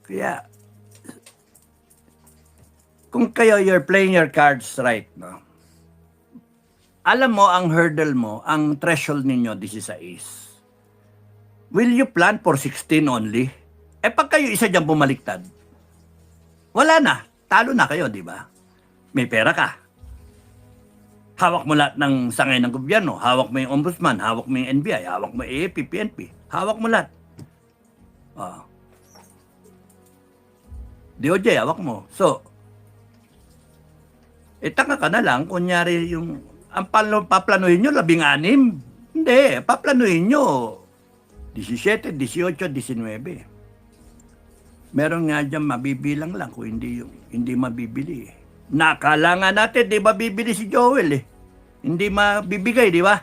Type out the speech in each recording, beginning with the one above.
Kaya, kung kayo, you're playing your cards right, no? Alam mo, ang hurdle mo, ang threshold ninyo, 16. Will you plan for 16 only? Eh, pag kayo isa dyan bumaliktad, wala na. Talo na kayo, di ba? May pera ka. Hawak mo lahat ng sangay ng gobyerno. Hawak mo yung ombudsman. Hawak mo yung NBI. Hawak mo yung AFP, PNP. Hawak mo lahat. Oh. DOJ, hawak mo. So, itanga ka na lang, kunyari yung, ang paplanuhin nyo, 16. Hindi, paplanuhin nyo, 17, 18, 19. Meron nga dyan mabibilang lang kung hindi mabibili. Nakala nga natin, di ba bibili si Joel eh. Hindi mabibigay, di ba?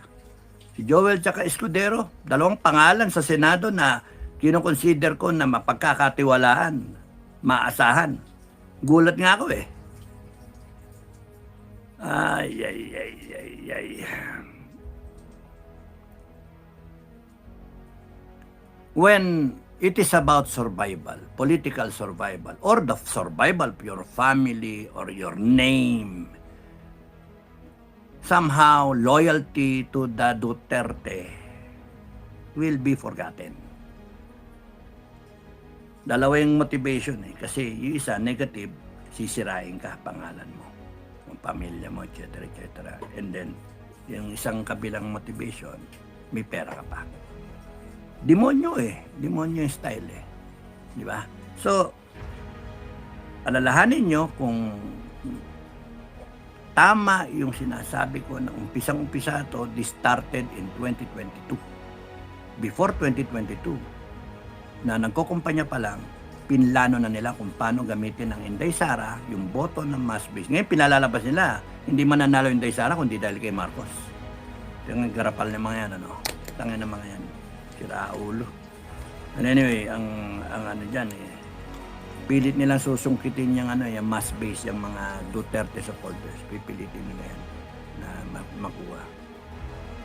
Si Joel tsaka Escudero, dalawang pangalan sa Senado na kinoconsider ko na mapagkakatiwalaan, maasahan. Gulat nga ako eh. Ay. When it is about survival, political survival, or the survival of your family or your name, somehow loyalty to the Duterte will be forgotten. Dalawa yung motivation eh. Kasi yung isa, negative, sisirain ka, pangalan mo, yung pamilya mo, etc. etc. And then, yung isang kabilang motivation, may pera ka pa. Demonyo eh. Demonyo yung style eh. Di ba? So, alalahanin nyo kung tama yung sinasabi ko na umpisang-umpisa to, this started in 2022. Before 2022, na nagkukumpanya pa lang, pinlano na nila kung paano gamitin ang Inday Sara, yung boto ng mass base. Ngayon, pinalalabas nila, hindi mananalo yung Inday Sara kundi dahil kay Marcos. Yung garapal ng mga yan, ano? Tangin ng mga yan. Sira ulo. And anyway, ang ano dyan eh, pilit nilang susungkitin yung ano, yung mass base, yung mga Duterte supporters. Pipilitin nila yan na makuha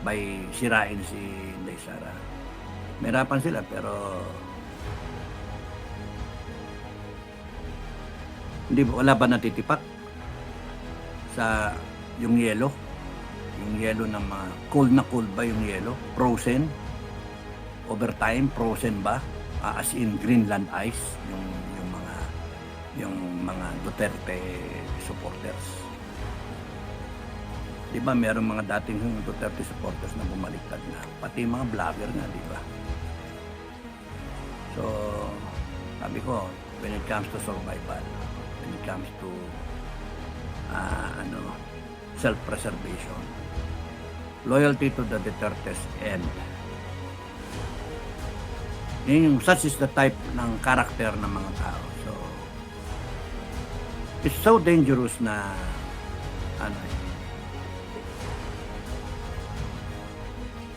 by sirain si Inday Sara. Merapan sila pero hindi ba, wala ba natitipak sa yung yelo? Yung yelo na cold na cold ba yung yelo? Frozen? Overtime, frozen ba? As in Greenland ice, yung mga Duterte supporters. Di ba meron mga dating Duterte supporters na bumaliktad na? Pati mga vlogger nga, di ba? So, sabi ko, when it comes to survival, when it comes to self-preservation, loyalty to the Dutertes end. Yung such is the type ng character ng mga tao. So, it's so dangerous na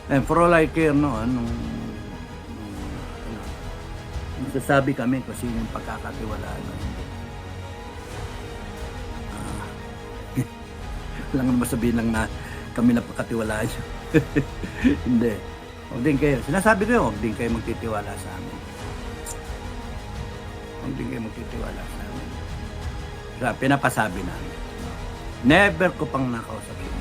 and for all I care, no, sasabi kami kung sino yung pagkakatiwalaan. Lang naman sabihin lang na kami na pagkatiwalaan. Hindi. Huwag din kayo. Sinasabi ko yun, huwag din kayo magtitiwala sa amin. Huwag din kayo magtitiwala sa amin. So, pinapasabi namin. Never ko pang nakausap yun.